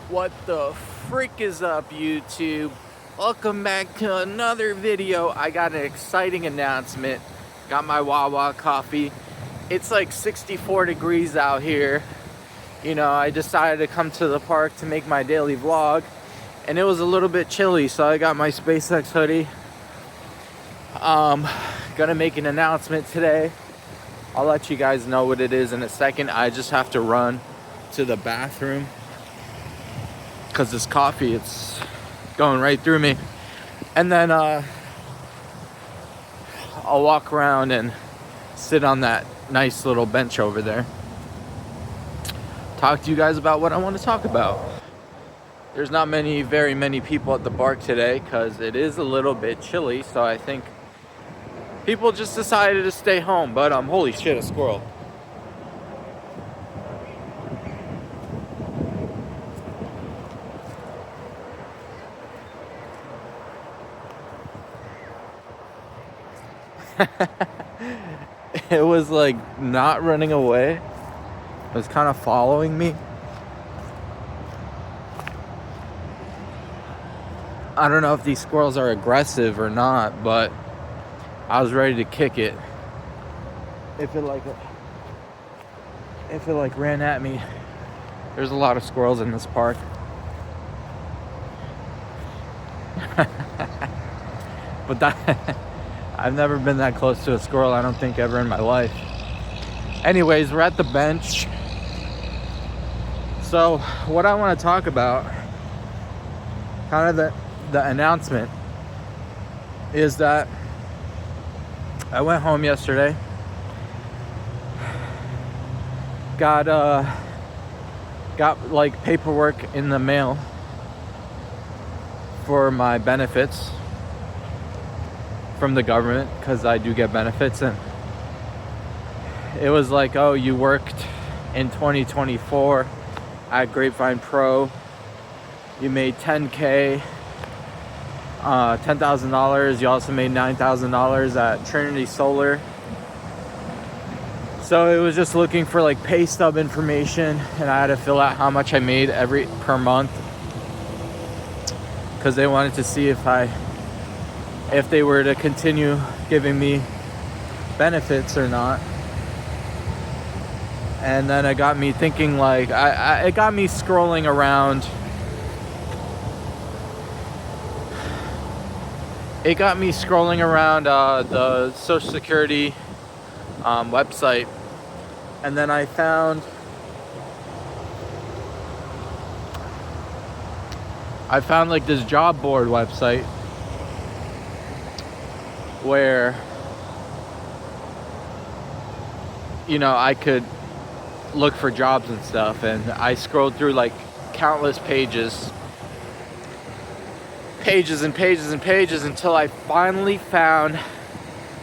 What the frick is up, YouTube? Welcome back to another video. I got an exciting announcement. Got my Wawa coffee. It's like 64 degrees out here. You know, I decided to come to the park to make my daily vlog, and it was a little bit chilly, so I got my SpaceX hoodie. Gonna make an announcement today. I'll let you guys know what it is in a second. I just have to run to the bathroom because this coffee, it's going right through me. And then I'll walk around and sit on that nice little bench over there. Talk to you guys about what I want to talk about. There's not very many people at the park today because it is a little bit chilly, so I think people just decided to stay home. But holy shit, a squirrel. It was like not running away. It was kind of following me. I don't know if these squirrels are aggressive or not, but I was ready to kick it. If it ran at me. There's a lot of squirrels in this park. But I've never been that close to a squirrel, I don't think, ever in my life. Anyways, we're at the bench. So what I want to talk about, kind of the announcement, is that I went home yesterday, got like paperwork in the mail for my benefits from the government, because I do get benefits, and it was like, oh, you worked in 2024 at Grapevine Pro, you made $10,000, $10,000. You also made $9,000 at Trinity Solar. So it was just looking for like pay stub information, and I had to fill out how much I made per month, because they wanted to see if they were to continue giving me benefits or not. And then it got me thinking, like, it got me scrolling around. It got me scrolling around the Social Security website, and then I found like this job board website where, you know, I could look for jobs and stuff, and I scrolled through like countless pages and pages and pages until I finally found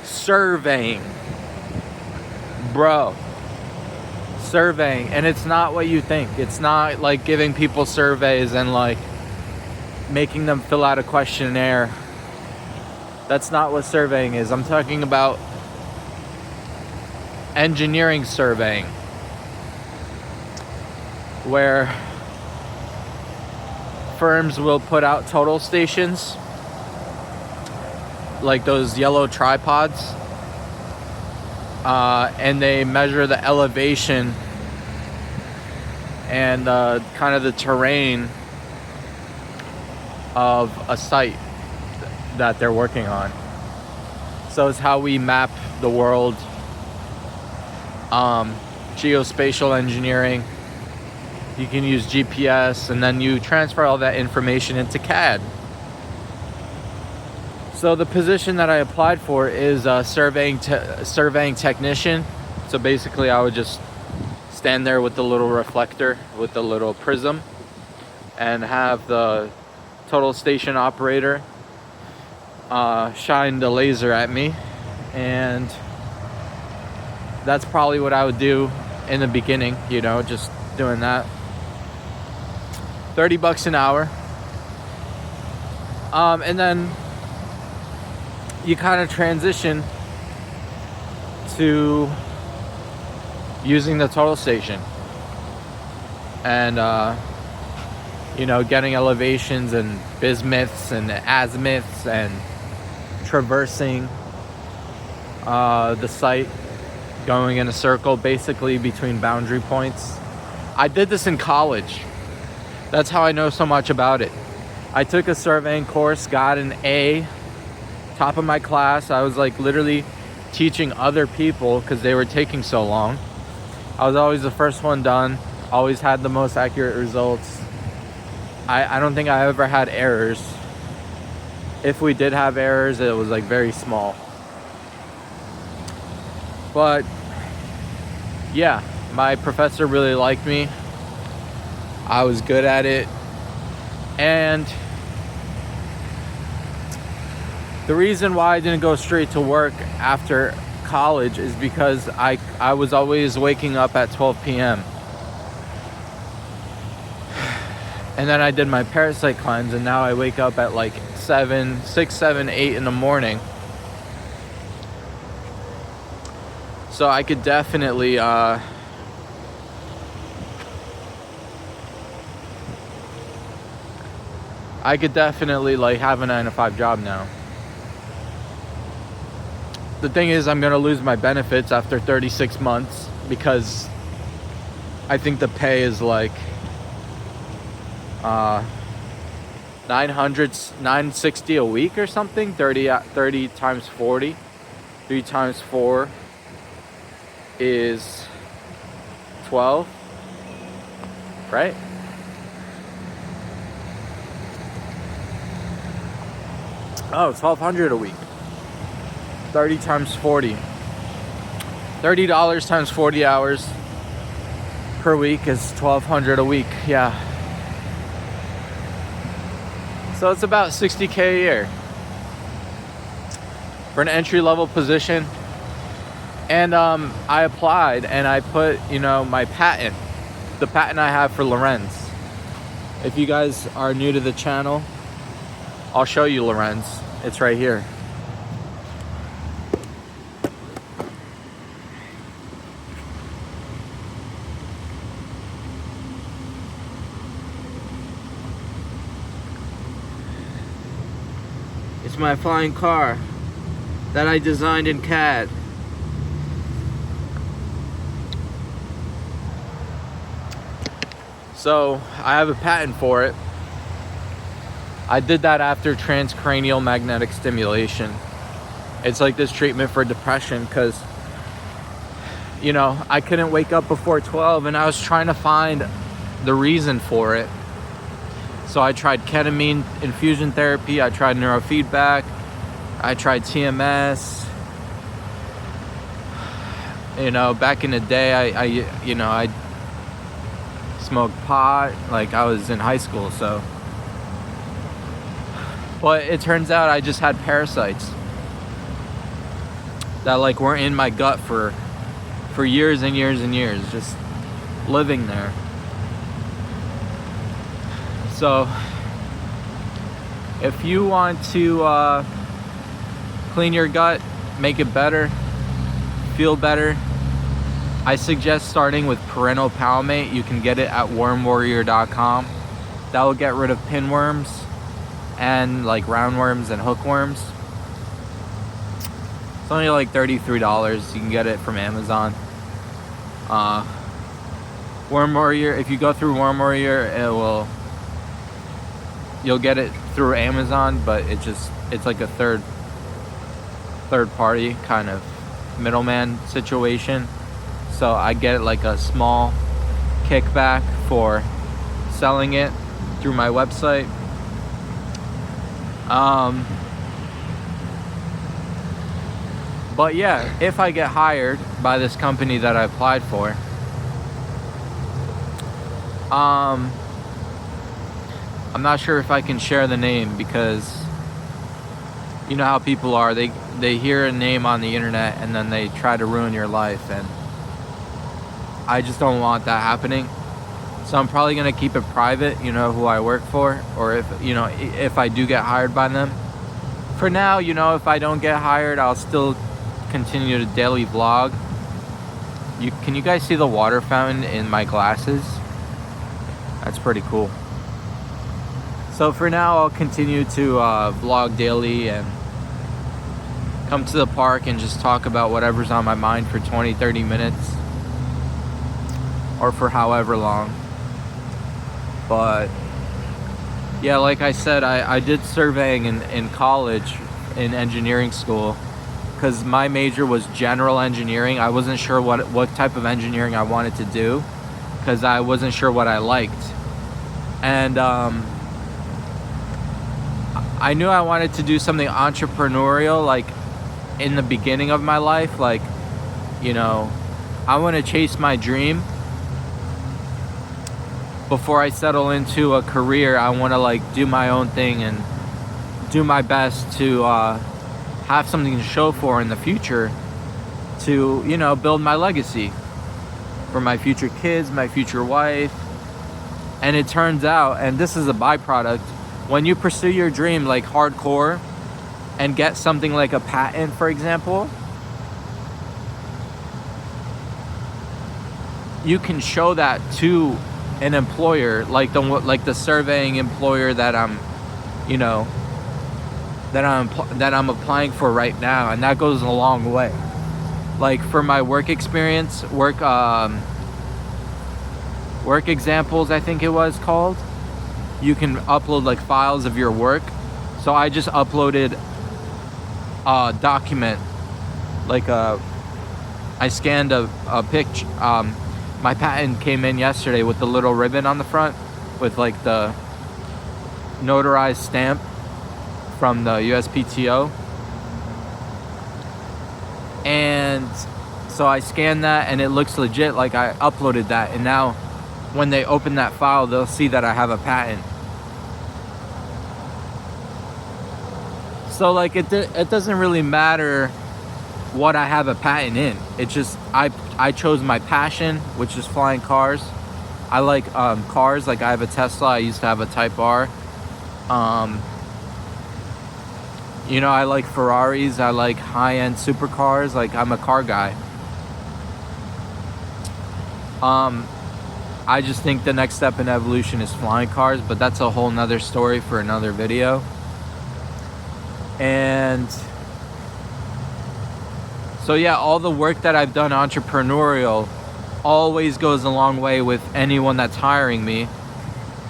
surveying. Bro, surveying. And it's not what you think. It's not like giving people surveys and like making them fill out a questionnaire. That's not what surveying is. I'm talking about engineering surveying, where firms will put out total stations, like those yellow tripods, and they measure the elevation and kind of the terrain of a site that they're working on. So it's how we map the world. Geospatial engineering. You can use GPS, and then you transfer all that information into CAD. So the position that I applied for is a surveying technician. So basically I would just stand there with the little reflector, with the little prism, and have the total station operator shine the laser at me. And that's probably what I would do in the beginning, you know, just doing that. $30 an hour. And then you kind of transition to using the total station. And you know, getting elevations and bismuths and azimuths and traversing the site, going in a circle basically between boundary points. I did this in college. That's how I know so much about it. I took a surveying course, got an A, top of my class. I was like literally teaching other people because they were taking so long. I was always the first one done, always had the most accurate results. I don't think I ever had errors. If we did have errors, it was like very small. But yeah, my professor really liked me. I was good at it. And the reason why I didn't go straight to work after college is because I was always waking up at 12 p.m. And then I did my parasite cleanse, and now I wake up at like 6, 7, 8 in the morning. So I could definitely like have a 9-to-5 job now. The thing is, I'm gonna lose my benefits after 36 months because I think the pay is like $960 a week or something. 30 times 40, 3 times 4 is 12, right? Oh, $1,200 a week. 30 times 40. $30 times 40 hours per week is $1,200 a week. Yeah. So it's about $60K a year for an entry-level position. And I applied and I put, you know, my patent, the patent I have for Lorenz. If you guys are new to the channel, I'll show you Lorenz. It's right here. It's my flying car that I designed in CAD. So I have a patent for it. I did that after transcranial magnetic stimulation. It's like this treatment for depression because, you know, I couldn't wake up before 12 and I was trying to find the reason for it. So I tried ketamine infusion therapy, I tried neurofeedback, I tried TMS. You know, back in the day, I smoked pot, like I was in high school, so. But it turns out I just had parasites that like were in my gut for years and years and years, just living there. So if you want to clean your gut, make it better, feel better, I suggest starting with parental palmate. You can get it at wormwarrior.com. That will get rid of pinworms and like roundworms and hookworms. It's only like $33. You can get it from Amazon. Worm Warrior, if you go through Worm Warrior, you'll get it through Amazon, but it's like a third party kind of middleman situation. So I get like a small kickback for selling it through my website. But yeah, if I get hired by this company that I applied for, I'm not sure if I can share the name because you know how people are. They hear a name on the internet and then they try to ruin your life, and I just don't want that happening. So I'm probably gonna keep it private, you know, who I work for, or if I do get hired by them. For now, you know, if I don't get hired, I'll still continue to daily vlog. Can you guys see the water fountain in my glasses? That's pretty cool. So for now, I'll continue to vlog daily and come to the park and just talk about whatever's on my mind for 20-30 minutes, or for however long. But yeah, like I said, I did surveying in college, in engineering school, because my major was general engineering. I wasn't sure what type of engineering I wanted to do, because I wasn't sure what I liked. And I knew I wanted to do something entrepreneurial, like in the beginning of my life. Like, you know, I want to chase my dream. Before I settle into a career, I want to like do my own thing and do my best to have something to show for in the future, to, you know, build my legacy for my future kids, my future wife. And it turns out, and this is a byproduct, when you pursue your dream like hardcore and get something like a patent, for example, you can show that to an employer, like the surveying employer that I'm, you know, that I'm applying for right now, and that goes a long way. Like for my work experience, work examples, I think it was called, you can upload like files of your work. So I just uploaded a document, like I scanned a picture. My patent came in yesterday with the little ribbon on the front with like the notarized stamp from the USPTO. And so I scanned that and it looks legit, like I uploaded that, and now when they open that file, they'll see that I have a patent. So like it doesn't really matter what I have a patent in. It's just I chose my passion, which is flying cars. I like cars. Like I have a Tesla. I used to have a Type R. You know, I like Ferraris. I like high-end supercars. Like I'm a car guy. I just think the next step in evolution is flying cars, but that's a whole nother story for another video. And so yeah, all the work that I've done entrepreneurial always goes a long way with anyone that's hiring me,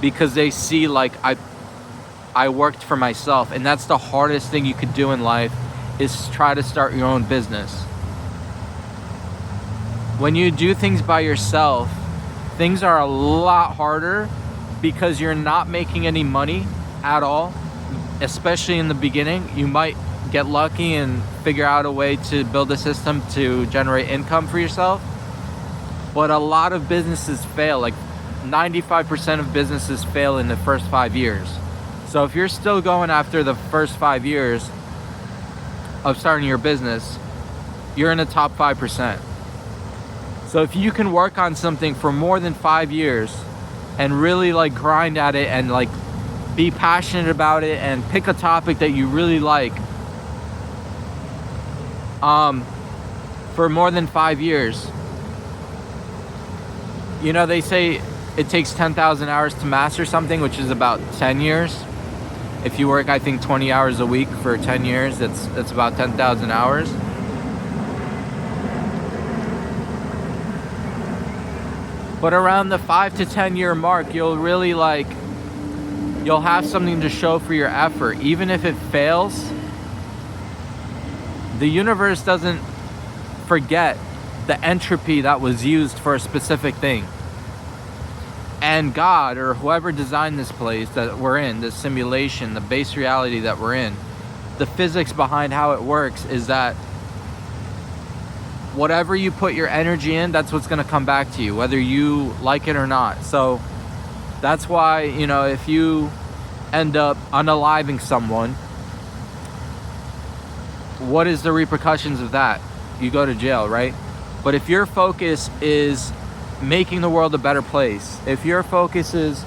because they see like I worked for myself, and that's the hardest thing you could do in life, is try to start your own business. When you do things by yourself, things are a lot harder because you're not making any money at all, especially in the beginning. You might get lucky and figure out a way to build a system to generate income for yourself. But a lot of businesses fail. Like 95% of businesses fail in the first 5 years. So if you're still going after the first 5 years of starting your business, you're in the top 5%. So if you can work on something for more than 5 years and really like grind at it and like be passionate about it and pick a topic that you really like, for more than 5 years, you know, they say it takes 10,000 hours to master something, which is about 10 years. If you work, I think 20 hours a week for 10 years, that's about 10,000 hours. But around the 5 to 10 year mark, you'll really like, you'll have something to show for your effort. Even if it fails, the universe doesn't forget the entropy that was used for a specific thing. And God, or whoever designed this place that we're in, this simulation, the base reality that we're in, the physics behind how it works is that whatever you put your energy in, that's what's going to come back to you, whether you like it or not. So that's why, you know, if you end up unaliving someone, what is the repercussions of that? You go to jail, right? But if your focus is making the world a better place, if your focus is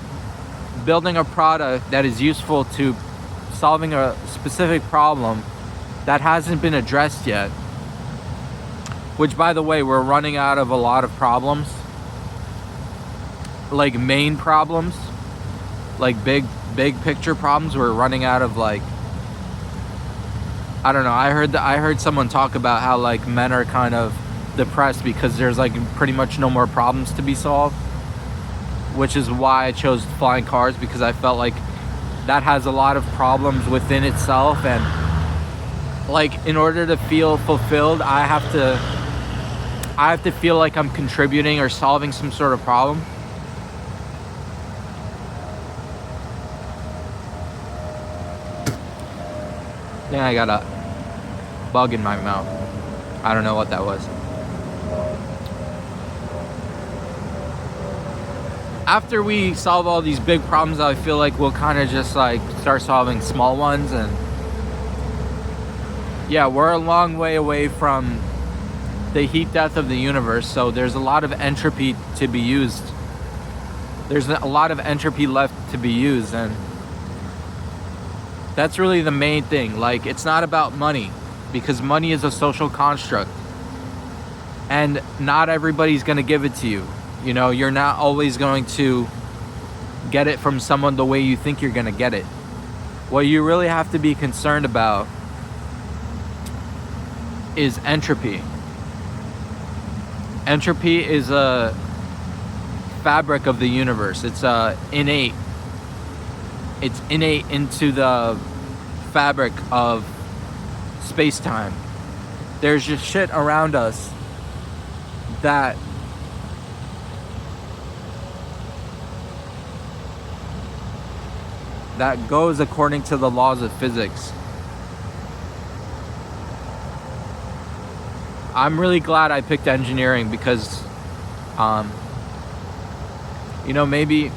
building a product that is useful to solving a specific problem that hasn't been addressed yet, which, by the way, we're running out of a lot of problems, like main problems. like big picture problems. We're running out of, like, I don't know. I heard someone talk about how, like, men are kind of depressed because there's, like, pretty much no more problems to be solved, which is why I chose flying cars, because I felt like that has a lot of problems within itself, and, like, in order to feel fulfilled, I have to feel like I'm contributing or solving some sort of problem. Then I got a bug in my mouth. I don't know what that was. After we solve all these big problems, I feel like we'll kind of just, like, start solving small ones. And yeah, we're a long way away from the heat death of the universe, so there's a lot of entropy to be used. There's a lot of entropy left to be used, and that's really the main thing. Like, it's not about money, because money is a social construct, and not everybody's going to give it to you. You know, you're not always going to get it from someone the way you think you're going to get it. What you really have to be concerned about is entropy. Entropy is a fabric of the universe. It's innate. It's innate into the fabric of space-time. There's just shit around us that goes according to the laws of physics. I'm really glad I picked engineering because, you know, maybe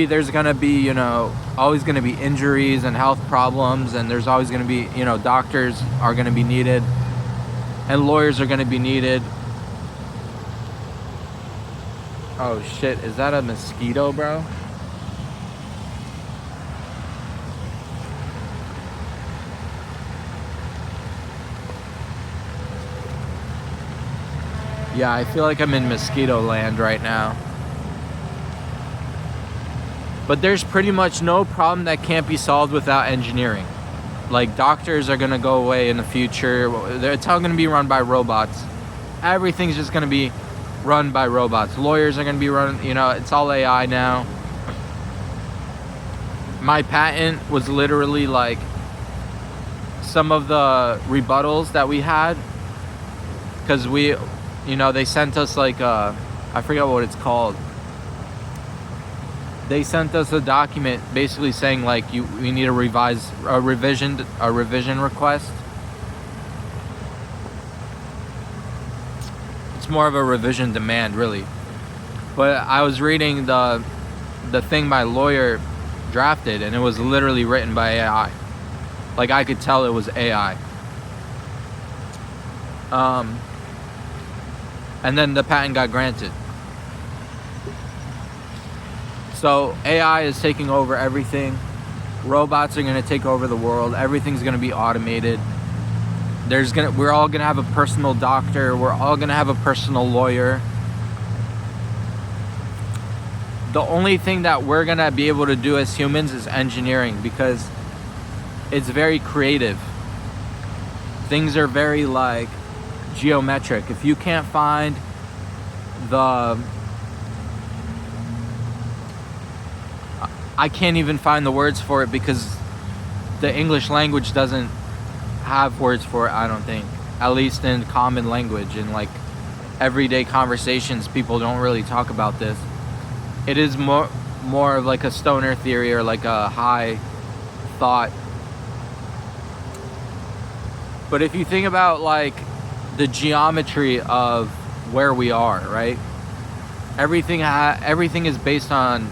there's gonna be, you know, always gonna be injuries and health problems, and there's always gonna be, you know, doctors are gonna be needed, and lawyers are gonna be needed. Oh shit, is that a mosquito, bro? Yeah, I feel like I'm in mosquito land right now. But there's pretty much no problem that can't be solved without engineering. Like, doctors are gonna go away in the future. It's all gonna be run by robots. Everything's just gonna be run by robots. Lawyers are gonna be run, you know, it's all AI now. My patent was literally like some of the rebuttals that we had, because we, you know, they sent us like I forget what it's called. They sent us a document basically saying like we need a revision request. It's more of a revision demand, really. But I was reading the thing my lawyer drafted, and it was literally written by AI. Like, I could tell it was AI. And then the patent got granted. So AI is taking over everything. Robots are going to take over the world. Everything's going to be automated. We're all going to have a personal doctor. We're all going to have a personal lawyer. The only thing that we're going to be able to do as humans is engineering, because it's very creative. Things are very, like, geometric. If you can't find I can't even find the words for it, because the English language doesn't have words for it, I don't think. At least in common language. In, like, everyday conversations, people don't really talk about this. It is more of like a stoner theory, or like a high thought. But if you think about, like, the geometry of where we are, right? Everything is based on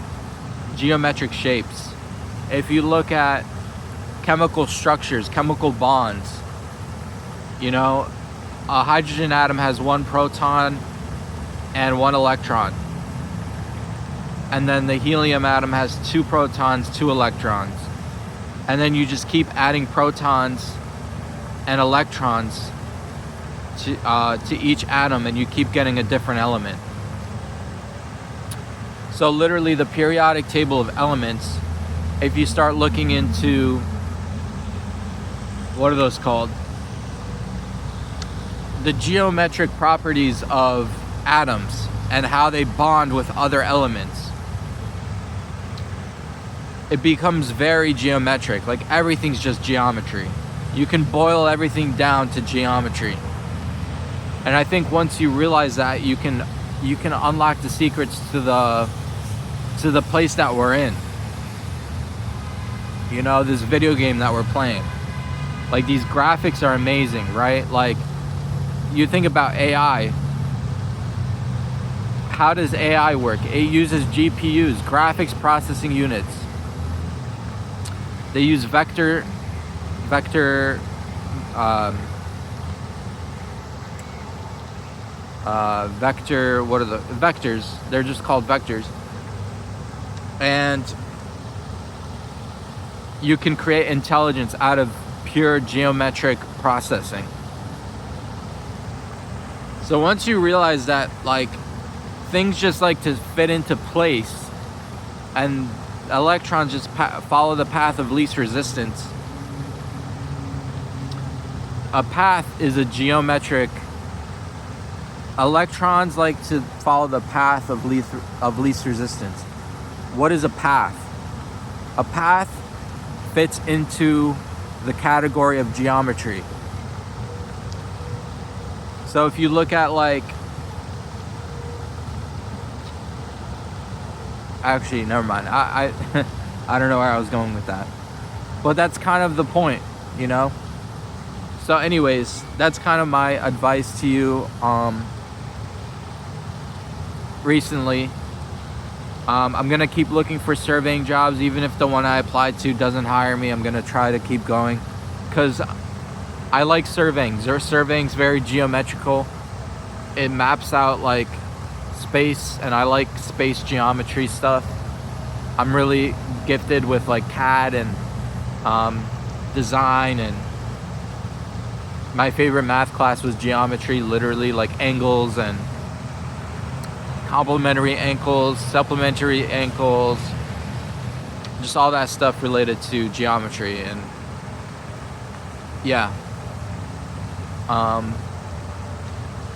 geometric shapes. If you look at chemical structures, chemical bonds, you know, a hydrogen atom has 1 proton and 1 electron. And then the helium atom has 2 protons, 2 electrons. And then you just keep adding protons and electrons to each atom, and you keep getting a different element. So literally the periodic table of elements, if you start looking into, what are those called? The geometric properties of atoms and how they bond with other elements, it becomes very geometric. Like everything's just geometry. You can boil everything down to geometry. And I think once you realize that, you can unlock the secrets to the place that we're in. You know, this video game that we're playing. Like, these graphics are amazing, right? Like, you think about AI. How does AI work? It uses GPUs, graphics processing units. They use vector, what are the vectors? They're just called vectors. And you can create intelligence out of pure geometric processing. So once you realize that, like, things just like to fit into place, and electrons just follow the path of least resistance. A path is a geometric. Electrons like to follow the path of least resistance. What is a path? A path fits into the category of geometry. So if you look at, like, actually, never mind. I don't know where I was going with that, but that's kind of the point, you know. So anyways, that's kind of my advice to you recently. I'm gonna keep looking for surveying jobs. Even if the one I applied to doesn't hire me, I'm gonna try to keep going, because I like surveying. Surveying's very geometrical. It maps out like space, and I like space geometry stuff. I'm really gifted with like CAD and design, and my favorite math class was geometry, literally like angles and complementary angles, supplementary angles, just all that stuff related to geometry. And yeah,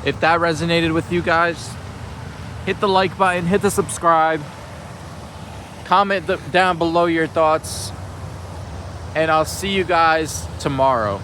if that resonated with you guys, hit the like button, hit the subscribe, comment down below your thoughts, and I'll see you guys tomorrow.